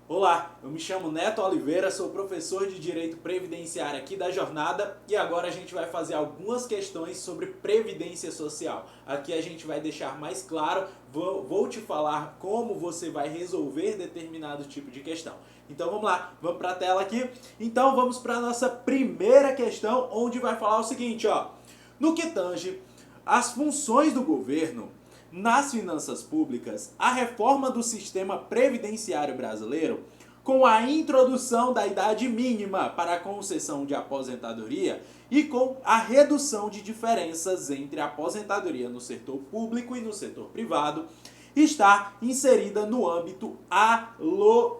Olá, eu me chamo Neto Oliveira, sou professor de Direito Previdenciário aqui da Jornada e agora a gente vai fazer algumas questões sobre Previdência Social. Aqui a gente vai deixar mais claro, vou te falar como você vai resolver determinado tipo de questão. Então vamos lá, vamos para a tela aqui. Então vamos para a nossa primeira questão, onde vai falar o seguinte, ó. No que tange as funções do governo nas finanças públicas, a reforma do sistema previdenciário brasileiro, com a introdução da idade mínima para a concessão de aposentadoria e com a redução de diferenças entre a aposentadoria no setor público e no setor privado, está inserida no âmbito alocativo.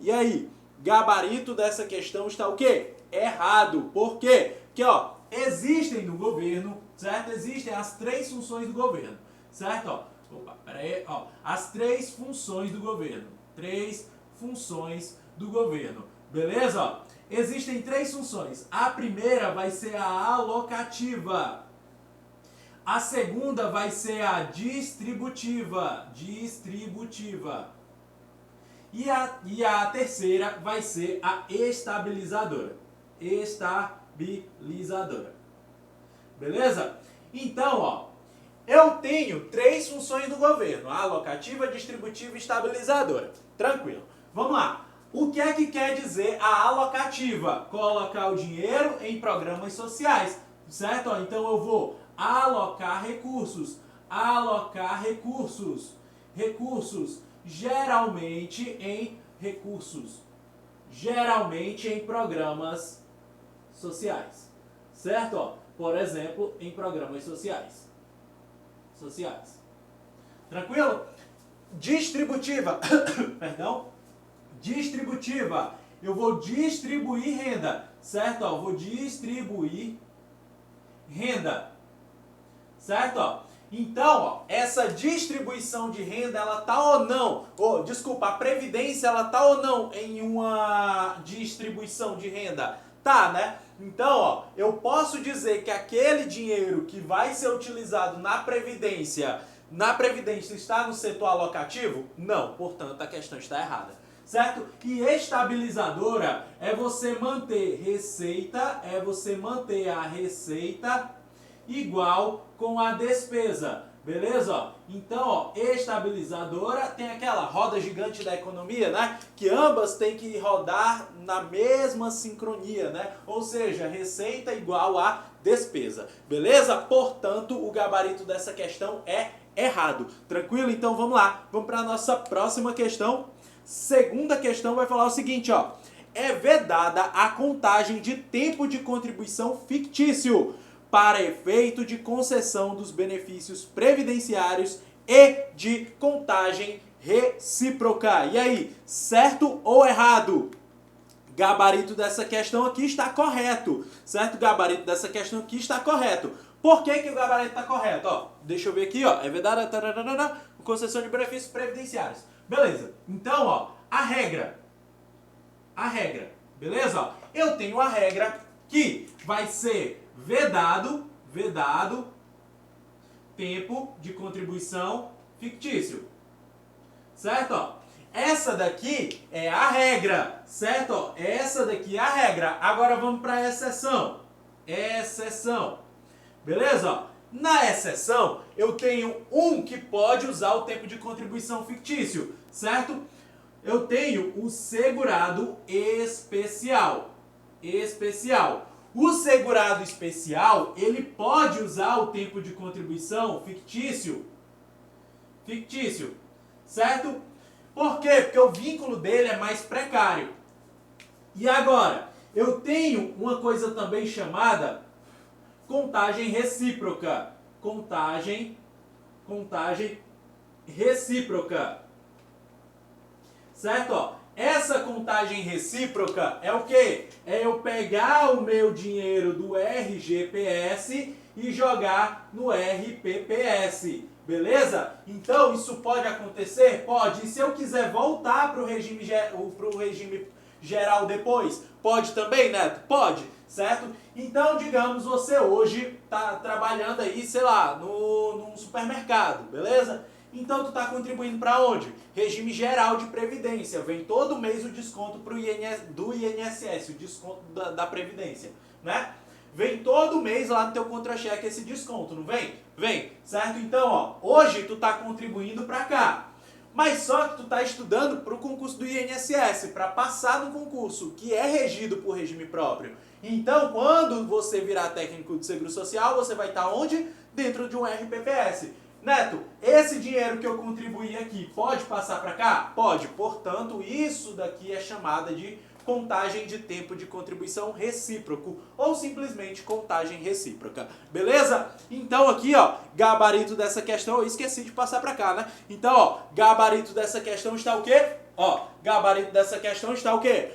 E aí, gabarito dessa questão está o quê? Errado. Por quê? Porque, ó, existem no governo, certo? Existem as três funções do governo, certo? Ó, opa, peraí, ó, as três funções do governo. Três funções do governo, beleza? Ó, existem três funções. A primeira vai ser a alocativa. A segunda vai ser a distributiva. E a terceira vai ser a estabilizadora. Beleza? Então, ó, eu tenho três funções do governo: alocativa, distributiva e estabilizadora. Tranquilo. Vamos lá. O que é que quer dizer a alocativa? Colocar o dinheiro em programas sociais, certo? Ó, então eu vou alocar recursos. Recursos geralmente em programas sociais, certo? Ó, por exemplo, em programas sociais. Tranquilo? Distributiva. Perdão. Distributiva. Eu vou distribuir renda, certo? Ó, vou distribuir renda, certo? Ó, então, ó, essa distribuição de renda, ela tá ou não? Desculpa, a previdência, ela tá ou não em uma distribuição de renda? Tá, né? Então, ó, eu posso dizer que aquele dinheiro que vai ser utilizado na previdência está no setor alocativo? Não, portanto, a questão está errada, certo? E estabilizadora é você manter a receita igual com a despesa, beleza? Então, ó, estabilizadora tem aquela roda gigante da economia, né? Que ambas têm que rodar na mesma sincronia, né? Ou seja, receita igual a despesa, beleza? Portanto, o gabarito dessa questão é errado. Tranquilo? Então vamos lá, vamos para a nossa próxima questão. Segunda questão vai falar o seguinte, ó. É vedada a contagem de tempo de contribuição fictício para efeito de concessão dos benefícios previdenciários e de contagem recíproca. E aí, certo ou errado? Gabarito dessa questão aqui está correto, certo? Gabarito dessa questão aqui está correto. Por que o gabarito está correto? Ó, deixa eu ver aqui, ó. É vedada concessão de benefícios previdenciários. Beleza. Então, ó, a regra, beleza? Ó, eu tenho a regra que vai ser vedado tempo de contribuição fictício, certo? Ó, essa daqui é a regra, certo? Ó, essa daqui é a regra. Agora vamos para a exceção. Beleza? Ó, na exceção, eu tenho um que pode usar o tempo de contribuição fictício, certo? Eu tenho o segurado especial. O segurado especial, ele pode usar o tempo de contribuição fictício, certo? Por quê? Porque o vínculo dele é mais precário. E agora, eu tenho uma coisa também chamada contagem recíproca. Certo? Ó, essa contagem recíproca é o quê? É eu pegar o meu dinheiro do RGPS e jogar no RPPS. Beleza? Então, isso pode acontecer? Pode. E se eu quiser voltar para o regime geral depois? Pode também, Neto? Pode, certo? Então, digamos, você hoje está trabalhando aí, sei lá, num supermercado, beleza? Então tu está contribuindo para onde? Regime geral de previdência. Vem todo mês o desconto do INSS, o desconto da previdência, né? Vem todo mês lá no teu contra-cheque esse desconto, não vem? Vem, certo? Então, ó, hoje tu está contribuindo para cá. Mas só que tu está estudando para o concurso do INSS, para passar no concurso, que é regido por regime próprio. Então, quando você virar técnico de seguro social, você vai estar onde? Dentro de um RPPS. Neto, esse dinheiro que eu contribuí aqui, pode passar para cá? Pode. Portanto, isso daqui é chamada de contagem de tempo de contribuição recíproco, ou simplesmente contagem recíproca, beleza? Então aqui, ó, gabarito dessa questão, eu esqueci de passar para cá, né? Então, ó, gabarito dessa questão está o quê? Ó, gabarito dessa questão está o quê?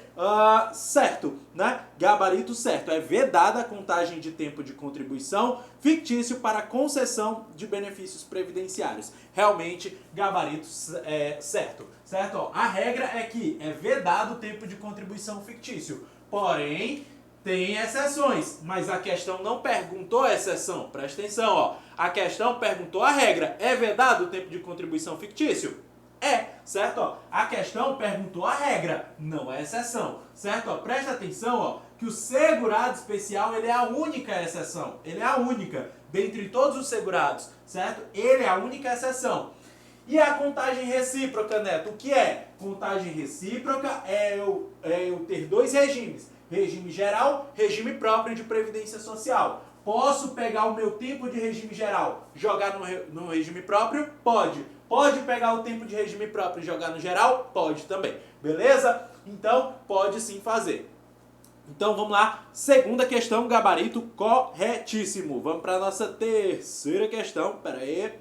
Certo, né? Gabarito certo. É vedada a contagem de tempo de contribuição fictício para concessão de benefícios previdenciários. Realmente, gabarito certo. Certo? Ó, a regra é que é vedado o tempo de contribuição fictício. Porém, tem exceções. Mas a questão não perguntou a exceção. Presta atenção, ó. A questão perguntou a regra. É vedado o tempo de contribuição fictício? É, certo? Ó, a questão perguntou a regra, não é exceção, certo? Ó, presta atenção, ó, que o segurado especial, ele é a única exceção, ele é a única, dentre todos os segurados, certo? Ele é a única exceção. E a contagem recíproca, Neto, o que é? Contagem recíproca é eu ter dois regimes, regime geral, regime próprio de previdência social. Posso pegar o meu tempo de regime geral, jogar no regime próprio? Pode. Pode pegar o tempo de regime próprio e jogar no geral? Pode também. Beleza? Então, pode sim fazer. Então, vamos lá. Segunda questão, gabarito corretíssimo. Vamos para a nossa terceira questão. Pera aí.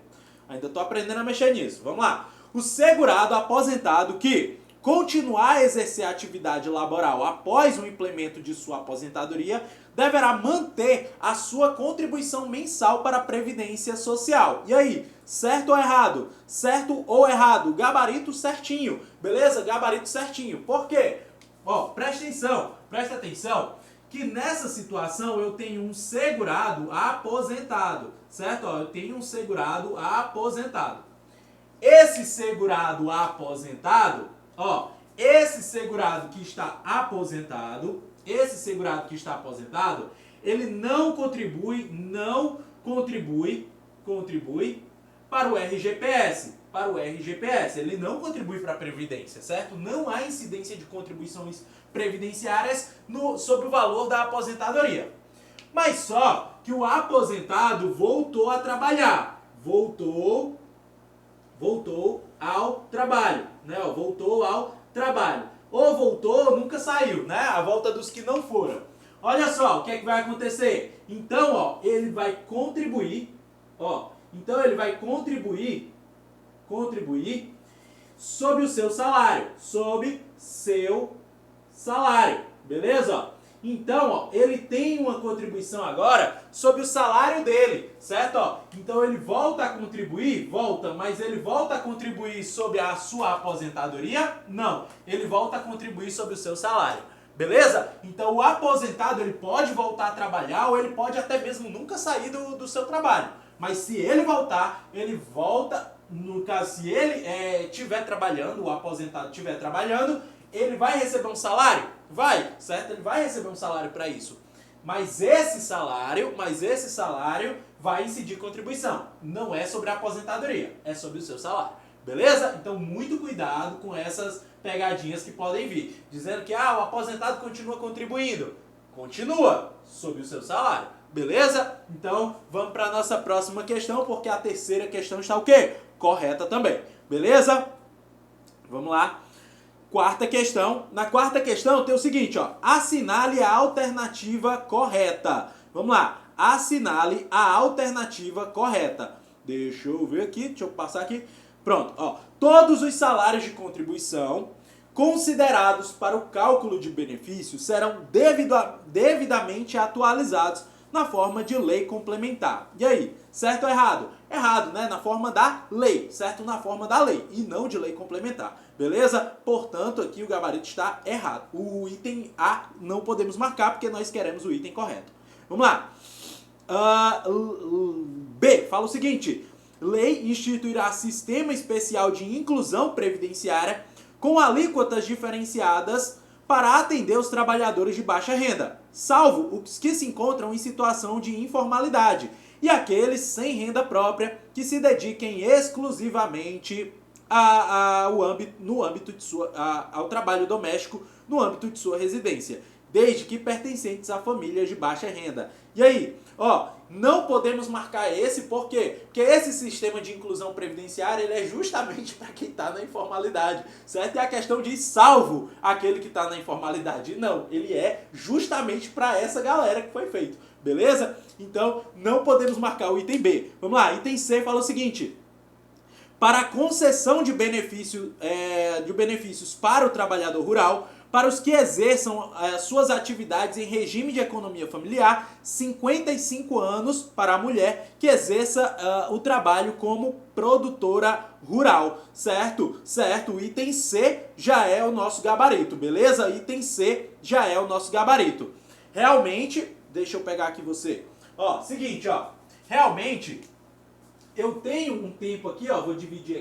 Ainda estou aprendendo a mexer nisso. Vamos lá. O segurado aposentado que continuar a exercer a atividade laboral após o implemento de sua aposentadoria deverá manter a sua contribuição mensal para a Previdência Social. E aí, certo ou errado? Certo ou errado? Gabarito certinho, beleza? Gabarito certinho. Por quê? Ó, presta atenção, que nessa situação eu tenho um segurado aposentado, certo? Ó, eu tenho um segurado aposentado. Esse segurado aposentado, ó, esse segurado que está aposentado, ele não contribui para o RGPS, ele não contribui para a Previdência, certo? Não há incidência de contribuições previdenciárias sobre o valor da aposentadoria. Mas só que o aposentado voltou a trabalhar, voltou ao trabalho, né? Voltou ao trabalho. Ou voltou ou nunca saiu, né? A volta dos que não foram. Olha só, o que é que vai acontecer? Então, ó, ele vai contribuir, ó, então ele vai contribuir sobre o seu salário, beleza? Então, ó, ele tem uma contribuição agora sobre o salário dele, certo? Ó, então ele volta a contribuir? Volta, mas ele volta a contribuir sobre a sua aposentadoria? Não, ele volta a contribuir sobre o seu salário, beleza? Então o aposentado ele pode voltar a trabalhar ou ele pode até mesmo nunca sair do seu trabalho. Mas se ele voltar, ele volta, no caso, se ele estiver trabalhando, o aposentado estiver trabalhando, ele vai receber um salário? Vai, certo? Ele vai receber um salário para isso. Mas esse salário vai incidir contribuição. Não é sobre a aposentadoria, é sobre o seu salário. Beleza? Então, muito cuidado com essas pegadinhas que podem vir. Dizendo que o aposentado continua contribuindo. Continua, sobre o seu salário. Beleza? Então, vamos para a nossa próxima questão, porque a terceira questão está o quê? Correta também. Beleza? Vamos lá. Quarta questão. Na quarta questão tem o seguinte, ó. Assinale a alternativa correta. Vamos lá. Assinale a alternativa correta. Deixa eu ver aqui, deixa eu passar aqui. Pronto, ó. Todos os salários de contribuição considerados para o cálculo de benefícios serão devidamente atualizados na forma de lei complementar. E aí, certo ou errado? Errado, né? Na forma da lei, certo? Na forma da lei e não de lei complementar. Beleza? Portanto, aqui o gabarito está errado. O item A não podemos marcar porque nós queremos o item correto. Vamos lá. B, fala o seguinte. lei instituirá sistema especial de inclusão previdenciária com alíquotas diferenciadas para atender os trabalhadores de baixa renda, salvo os que se encontram em situação de informalidade e aqueles sem renda própria que se dediquem exclusivamente ao trabalho doméstico no âmbito de sua residência, desde que pertencentes a famílias de baixa renda. E aí, não podemos marcar esse, por quê? Porque esse sistema de inclusão previdenciária, ele é justamente para quem está na informalidade, certo? É a questão de salvo aquele que está na informalidade. Não, ele é justamente para essa galera que foi feito, beleza? Então, não podemos marcar o item B. Vamos lá, item C fala o seguinte: para a concessão de benefícios para o trabalhador rural, para os que exerçam suas atividades em regime de economia familiar, 55 anos para a mulher que exerça o trabalho como produtora rural, certo? Certo, o item C já é o nosso gabarito, beleza? Item C já é o nosso gabarito. Realmente, deixa eu pegar aqui você. Seguinte, realmente eu tenho um tempo aqui, vou dividir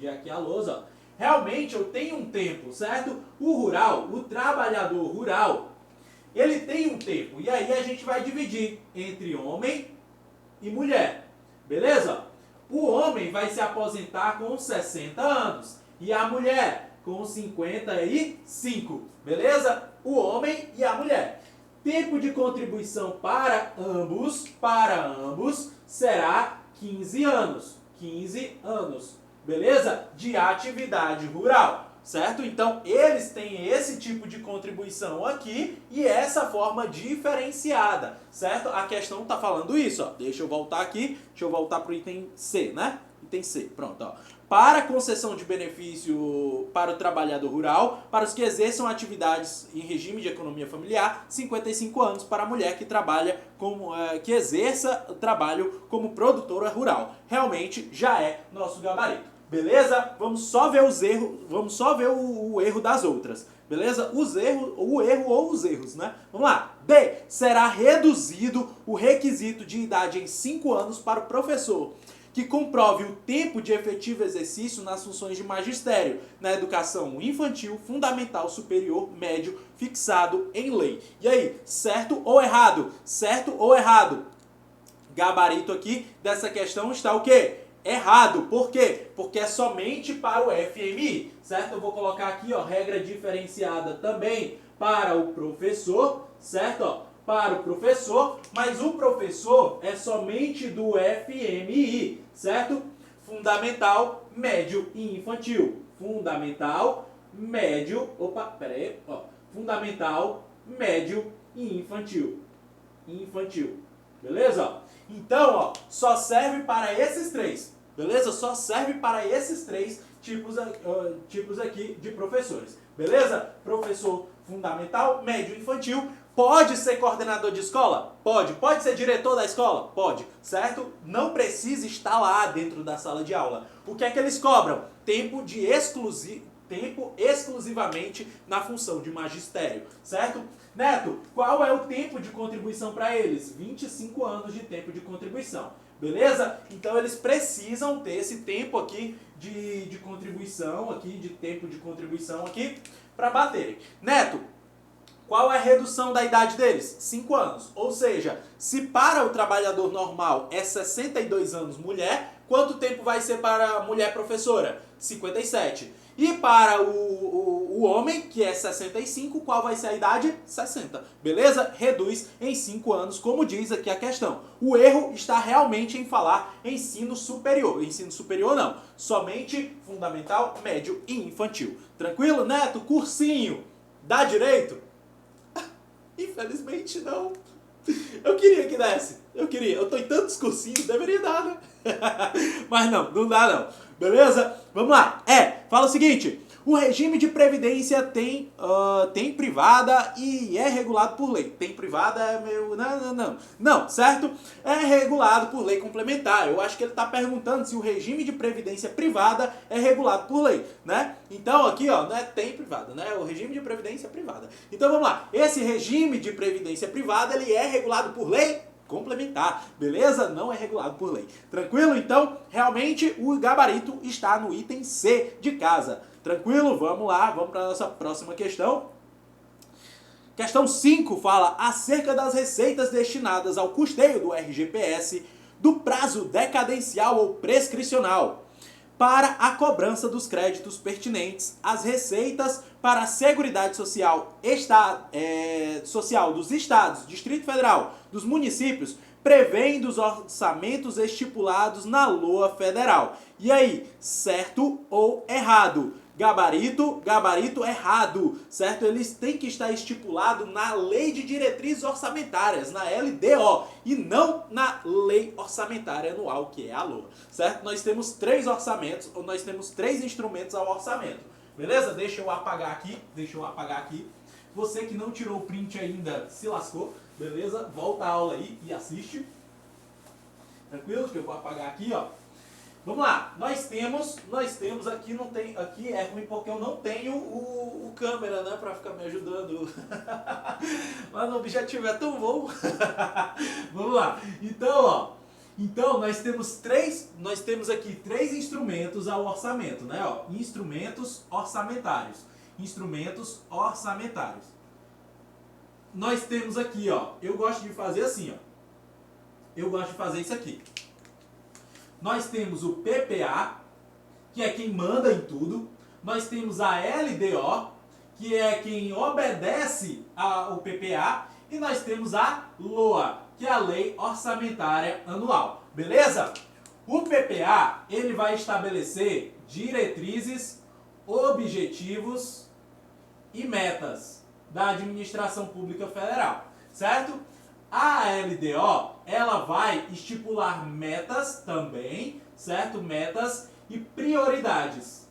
aqui a lousa, Realmente eu tenho um tempo, certo? O trabalhador rural, ele tem um tempo. E aí a gente vai dividir entre homem e mulher. Beleza? O homem vai se aposentar com 60 anos e a mulher com 55. Beleza? O homem e a mulher. Tempo de contribuição para ambos será 15 anos. 15 anos. Beleza? De atividade rural, certo? Então, eles têm esse tipo de contribuição aqui e essa forma diferenciada, certo? A questão está falando isso, Deixa eu voltar aqui, deixa eu voltar para o item C, né? Item C, pronto, Para concessão de benefício para o trabalhador rural, para os que exerçam atividades em regime de economia familiar, 55 anos para a mulher que trabalha que exerça o trabalho como produtora rural. Realmente já é nosso gabarito. Beleza? Vamos só ver o erro das outras. Beleza? O erro ou os erros, né? Vamos lá. B. Será reduzido o requisito de idade em 5 anos para o professor que comprove o tempo de efetivo exercício nas funções de magistério, na educação infantil, fundamental, superior, médio, fixado em lei. E aí, certo ou errado? Certo ou errado? Gabarito aqui dessa questão está o quê? Errado. Por quê? Porque é somente para o FMI, certo? Eu vou colocar aqui, regra diferenciada também para o professor, certo? Para o professor, mas o professor é somente do FMI, certo? Fundamental, médio e infantil. Fundamental, médio, fundamental, médio e infantil. Beleza? Então, só serve para esses três, beleza? Só serve para esses três tipos aqui de professores, beleza? Professor fundamental, médio e infantil. Pode ser coordenador de escola? Pode. Pode ser diretor da escola? Pode, certo? Não precisa estar lá dentro da sala de aula. O que é que eles cobram? Tempo exclusivamente na função de magistério, certo? Neto, qual é o tempo de contribuição para eles? 25 anos de tempo de contribuição, beleza? Então eles precisam ter esse tempo aqui de contribuição, aqui, para baterem. Neto, qual é a redução da idade deles? 5 anos. Ou seja, se para o trabalhador normal é 62 anos mulher, quanto tempo vai ser para a mulher professora? 57. E para o homem, que é 65, qual vai ser a idade? 60. Beleza? Reduz em 5 anos, como diz aqui a questão. O erro está realmente em falar ensino superior. Ensino superior não. Somente fundamental, médio e infantil. Tranquilo, Neto? Cursinho. Dá direito? Infelizmente não. Eu queria que desse. Eu tô em tantos cursinhos, deveria dar, né? Mas não dá não. Beleza? Vamos lá. Fala o seguinte. O regime de previdência tem privada e é regulado por lei. Tem privada é meio... Não, certo? É regulado por lei complementar. Eu acho que ele está perguntando se o regime de previdência privada é regulado por lei, né? Então aqui, não é tem privada, né? O regime de previdência é privada. Então vamos lá. Esse regime de previdência privada, ele é regulado por lei? Não. Certo? Não precisa estar lá dentro da sala de aula. O que é que eles cobram? Tempo de exclusivamente na função de magistério, na educação infantil, fundamental, superior, médio, fixado em lei. complementar, beleza? Não é regulado por lei. Tranquilo? Então, realmente, o gabarito está no item C de casa. Tranquilo? Vamos lá, vamos para a nossa próxima questão. Questão 5 fala acerca das receitas destinadas ao custeio do RGPS do prazo decadencial ou prescricional para a cobrança dos créditos pertinentes às receitas para a Seguridade Social, social dos Estados, Distrito Federal, dos municípios, prevêem dos orçamentos estipulados na LOA Federal. E aí, certo ou errado? Gabarito errado, certo? Eles têm que estar estipulado na Lei de Diretrizes Orçamentárias, na LDO, e não na Lei Orçamentária Anual, que é a LOA, certo? Nós temos 3 orçamentos, ou nós temos 3 instrumentos ao orçamento, beleza? Deixa eu apagar aqui. Você que não tirou o print ainda se lascou, beleza? Volta a aula aí e assiste. Tranquilo? Que eu vou apagar aqui, ó. Vamos lá, nós temos aqui, não tem, aqui é ruim porque eu não tenho o câmera, né, pra ficar me ajudando. Mas o objetivo é tão bom. Vamos lá, então, ó, nós temos aqui 3 instrumentos ao orçamento, né, ó, instrumentos orçamentários. Nós temos aqui, ó, eu gosto de fazer assim, ó, isso aqui. Nós temos o PPA, que é quem manda em tudo. Nós temos a LDO, que é quem obedece ao PPA. E nós temos a LOA, que é a Lei Orçamentária Anual. Beleza? O PPA, ele vai estabelecer diretrizes, objetivos e metas da administração pública federal. Certo? A LDO, ela vai estipular metas também, certo? Metas e prioridades,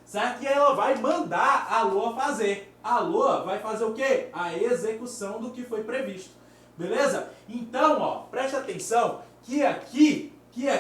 certo? E ela vai mandar a LOA fazer. A LOA vai fazer o quê? A execução do que foi previsto, beleza? Então, ó, presta atenção que aqui é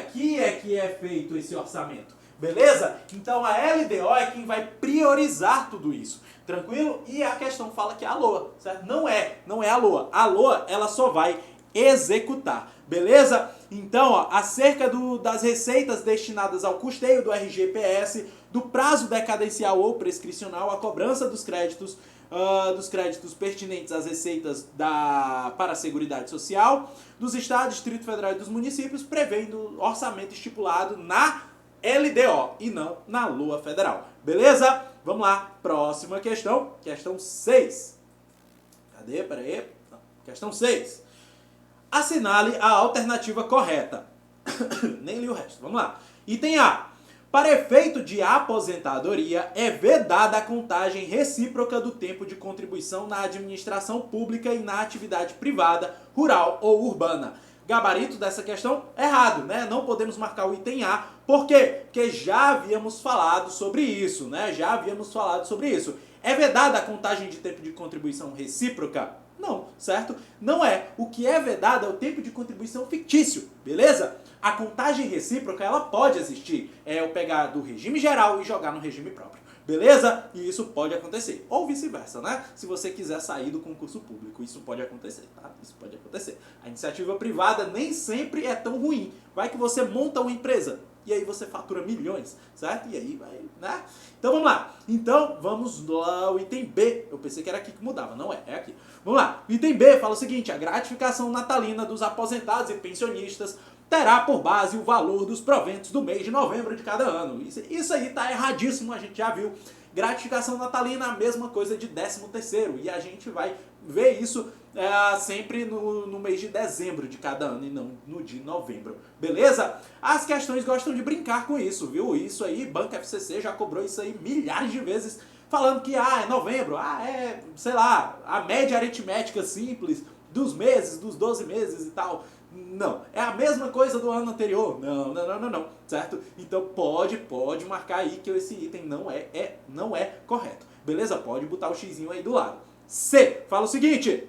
que é feito esse orçamento, beleza? Então a LDO é quem vai priorizar tudo isso. Tranquilo? E a questão fala que é a LOA, certo? Não é a LOA. A LOA, ela só vai executar, beleza? Então, ó, acerca das receitas destinadas ao custeio do RGPS, do prazo decadencial ou prescricional, a cobrança dos créditos pertinentes às receitas para a Seguridade Social, dos Estados, Distrito Federal e dos municípios, prevendo orçamento estipulado na LDO e não na LOA Federal, beleza? Vamos lá, próxima questão, questão 6. Cadê? Peraí. Não. Questão 6. Assinale a alternativa correta. Nem li o resto, vamos lá. Item A. Para efeito de aposentadoria, é vedada a contagem recíproca do tempo de contribuição na administração pública e na atividade privada, rural ou urbana. Gabarito dessa questão, errado, né? Não podemos marcar o item A. Por quê? Porque já havíamos falado sobre isso, né? É vedada a contagem de tempo de contribuição recíproca? Não, certo? Não é. O que é vedado é o tempo de contribuição fictício, beleza? A contagem recíproca, ela pode existir. É eu pegar do regime geral e jogar no regime próprio. Beleza? E isso pode acontecer. Ou vice-versa, né? Se você quiser sair do concurso público, isso pode acontecer, tá? Isso pode acontecer. A iniciativa privada nem sempre é tão ruim. Vai que você monta uma empresa e aí você fatura milhões, certo? E aí vai, né? Então vamos lá. Então vamos lá, o item B. Eu pensei que era aqui que mudava, não é, é aqui. Vamos lá. O item B fala o seguinte: a gratificação natalina dos aposentados e pensionistas terá por base o valor dos proventos do mês de novembro de cada ano. Isso aí tá erradíssimo, a gente já viu. Gratificação natalina é a mesma coisa de 13º, e a gente vai ver isso sempre no mês de dezembro de cada ano e não no de novembro, beleza? As questões gostam de brincar com isso, viu? Isso aí, Banco FCC já cobrou isso aí milhares de vezes, falando que é novembro, sei lá, a média aritmética simples dos meses, dos 12 meses e tal. Não, é a mesma coisa do ano anterior. Não, certo? Então pode marcar aí que esse item não é correto. Beleza? Pode botar o xizinho aí do lado. C, fala o seguinte: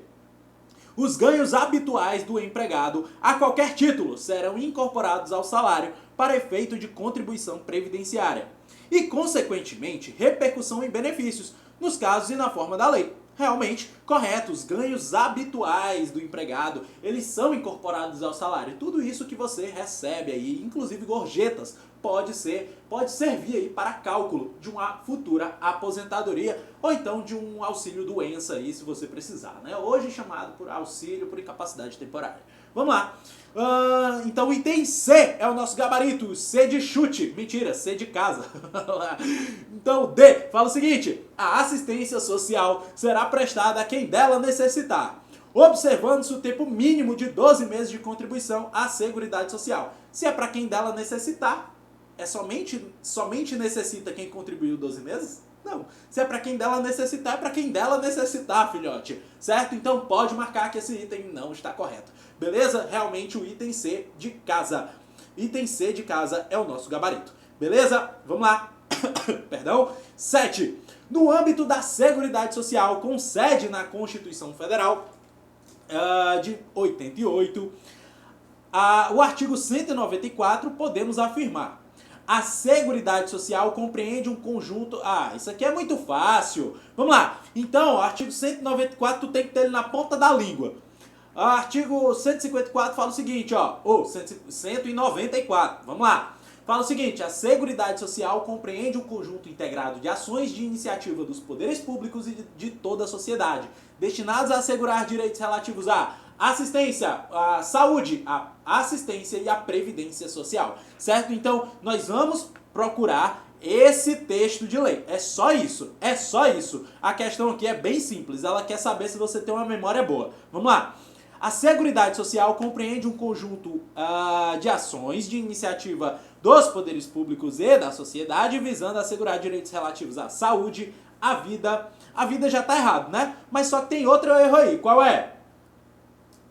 os ganhos habituais do empregado a qualquer título serão incorporados ao salário para efeito de contribuição previdenciária e, consequentemente, repercussão em benefícios, nos casos e na forma da lei. realmente correto. Os ganhos habituais do empregado, eles são incorporados ao salário. Tudo isso que você recebe aí, inclusive gorjetas, pode servir aí para cálculo de uma futura aposentadoria ou então de um auxílio doença aí, se você precisar, né? Hoje chamado por auxílio por incapacidade temporária. Vamos lá. Então o item C é o nosso gabarito. C de chute. Mentira, C de casa. Então D fala o seguinte: a assistência social será prestada a quem dela necessitar, observando-se o tempo mínimo de 12 meses de contribuição à Seguridade Social. Se é para quem dela necessitar, é somente necessita quem contribuiu 12 meses? Não. Se é para quem dela necessitar, é para quem dela necessitar, filhote. Certo? Então pode marcar que esse item não está correto. Beleza? Realmente o item C de casa. Item C de casa é o nosso gabarito. Beleza? Vamos lá. Perdão. 7. No âmbito da Seguridade Social, com sede na Constituição Federal de 88, o artigo 194, podemos afirmar: a Seguridade Social compreende um conjunto... isso aqui é muito fácil. Vamos lá. Então, o artigo 194, tu tem que ter ele na ponta da língua. O artigo 154 fala o seguinte, 194, vamos lá. Fala o seguinte: a Seguridade Social compreende um conjunto integrado de ações de iniciativa dos poderes públicos e de toda a sociedade, destinados a assegurar direitos relativos à assistência, à saúde, à assistência e à previdência social. Certo? Então, nós vamos procurar esse texto de lei. É só isso. É só isso. A questão aqui é bem simples. Ela quer saber se você tem uma memória boa. Vamos lá. A Seguridade Social compreende um conjunto de ações de iniciativa dos poderes públicos e da sociedade visando assegurar direitos relativos à saúde, à vida. A vida já está errado, né? Mas só que tem outro erro aí. Qual é?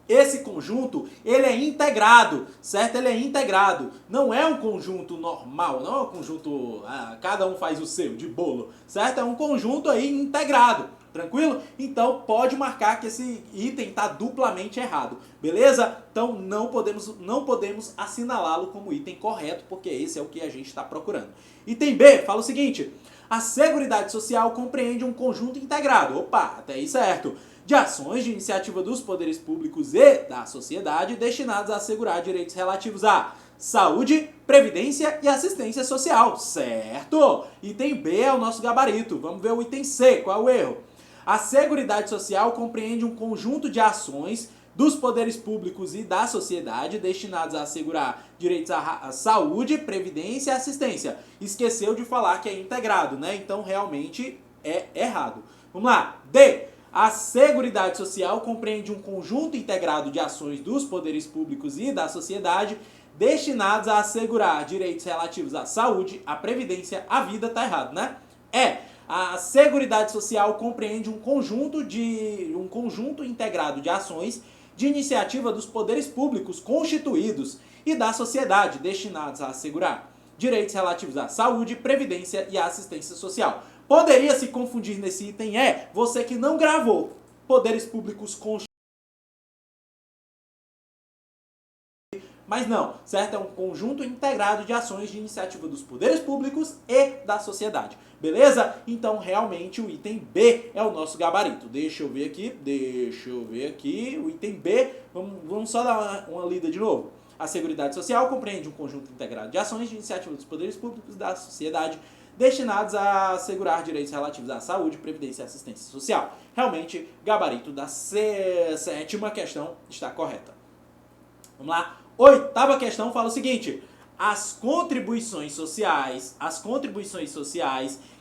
Esse conjunto, ele é integrado, certo? Ele é integrado. Não é um conjunto normal, não é um conjunto, cada um faz o seu, de bolo, certo? É um conjunto aí integrado. Tranquilo? Então pode marcar que esse item está duplamente errado, beleza? Então não podemos assinalá-lo como item correto, porque esse é o que a gente está procurando. Item B fala o seguinte: a Seguridade Social compreende um conjunto integrado, até aí certo, de ações de iniciativa dos poderes públicos e da sociedade destinadas a assegurar direitos relativos à saúde, previdência e assistência social, certo? Item B é o nosso gabarito. Vamos ver o item C, qual é o erro? A Seguridade Social compreende um conjunto de ações dos poderes públicos e da sociedade destinados a assegurar direitos à saúde, previdência e assistência. Esqueceu de falar que é integrado, né? Então realmente é errado. Vamos lá. D. A Seguridade Social compreende um conjunto integrado de ações dos poderes públicos e da sociedade destinados a assegurar direitos relativos à saúde, à previdência, à vida, tá errado, né? A Seguridade Social compreende um conjunto integrado de ações de iniciativa dos poderes públicos constituídos e da sociedade destinados a assegurar direitos relativos à saúde, previdência e à assistência social. Poderia se confundir nesse item você que não gravou poderes públicos constituídos. Mas não, certo? É um conjunto integrado de ações de iniciativa dos poderes públicos e da sociedade. Beleza? Então, realmente, o item B é o nosso gabarito. Deixa eu ver aqui. O item B, vamos só dar uma lida de novo. A Seguridade Social compreende um conjunto integrado de ações de iniciativa dos poderes públicos e da sociedade destinados a assegurar direitos relativos à saúde, previdência e assistência social. Realmente, gabarito da sétima questão está correta. Vamos lá. Oitava questão fala o seguinte: as contribuições sociais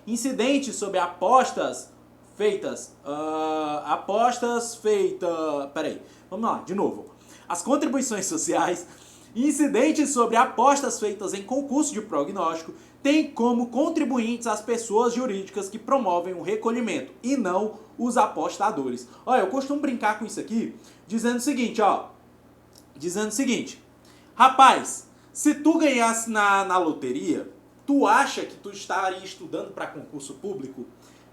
incidentes sobre apostas feitas, vamos lá, de novo. As contribuições sociais incidentes sobre apostas feitas em concurso de prognóstico têm como contribuintes as pessoas jurídicas que promovem o recolhimento e não os apostadores. Olha, eu costumo brincar com isso aqui, dizendo o seguinte, rapaz, se tu ganhasse na loteria, tu acha que tu estaria estudando para concurso público?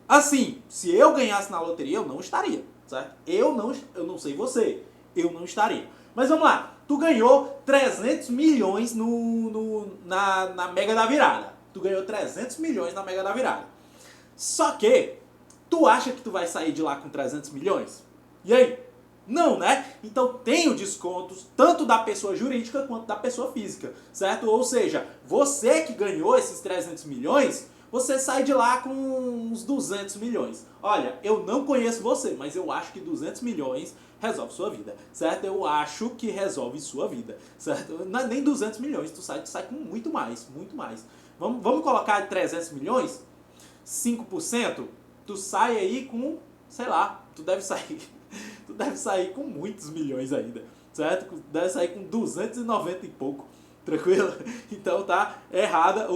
Assim, se eu ganhasse na loteria, eu não estaria, certo? Eu não sei você, eu não estaria. Mas vamos lá, tu ganhou 300 milhões na Mega da Virada. Tu ganhou 300 milhões na Mega da Virada. Só que, Tu acha que tu vai sair de lá com 300 milhões? E aí? Não, né? Então tem os descontos tanto da pessoa jurídica quanto da pessoa física, certo? Ou seja, você que ganhou esses 300 milhões, você sai de lá com uns 200 milhões. Olha, eu não conheço você, mas eu acho que 200 milhões resolve sua vida, certo? Eu acho que resolve sua vida, certo? Não é nem 200 milhões, tu sai com muito mais, muito mais. Vamos colocar 300 milhões? 5%? Tu sai aí com, sei lá, tu deve sair com muitos milhões ainda, certo? Deve sair com 290 e pouco, tranquilo? Então tá errada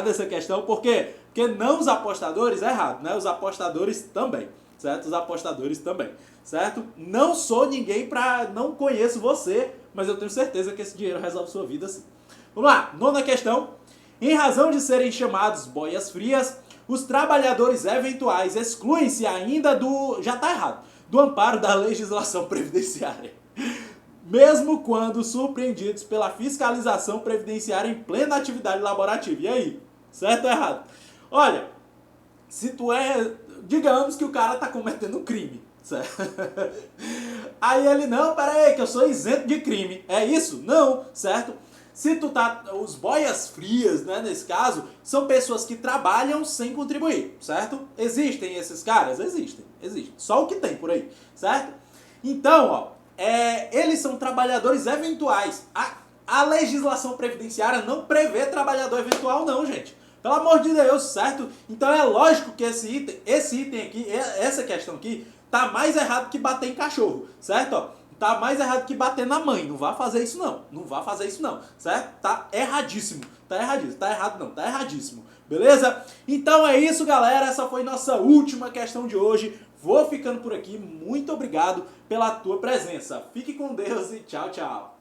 essa questão, por quê? Porque não os apostadores, é errado, né? Os apostadores também, certo? Os apostadores também, certo? Não sou ninguém não conheço você, mas eu tenho certeza que esse dinheiro resolve sua vida sim. Vamos lá, nona questão. Em razão de serem chamados boias frias, os trabalhadores eventuais excluem-se ainda já tá errado, do amparo da legislação previdenciária, mesmo quando surpreendidos pela fiscalização previdenciária em plena atividade laborativa. E aí? Certo ou errado? Olha, digamos que o cara tá cometendo um crime, certo? Aí ele, não, pera aí, que eu sou isento de crime. É isso? Não, certo? Os boias frias, né, nesse caso, são pessoas que trabalham sem contribuir, certo? Existem esses caras? Existem. Só o que tem por aí, certo? Então, ó, eles são trabalhadores eventuais. A legislação previdenciária não prevê trabalhador eventual não, gente. Pelo amor de Deus, certo? Então é lógico que esse item aqui, essa questão aqui, tá mais errado que bater em cachorro, certo? Ó, tá mais errado que bater na mãe. Não vá fazer isso não. Não vá fazer isso não. Certo? Tá erradíssimo. Tá erradíssimo. Tá errado não. Tá erradíssimo. Beleza? Então é isso, galera. Essa foi nossa última questão de hoje. Vou ficando por aqui. Muito obrigado pela tua presença. Fique com Deus e tchau, tchau.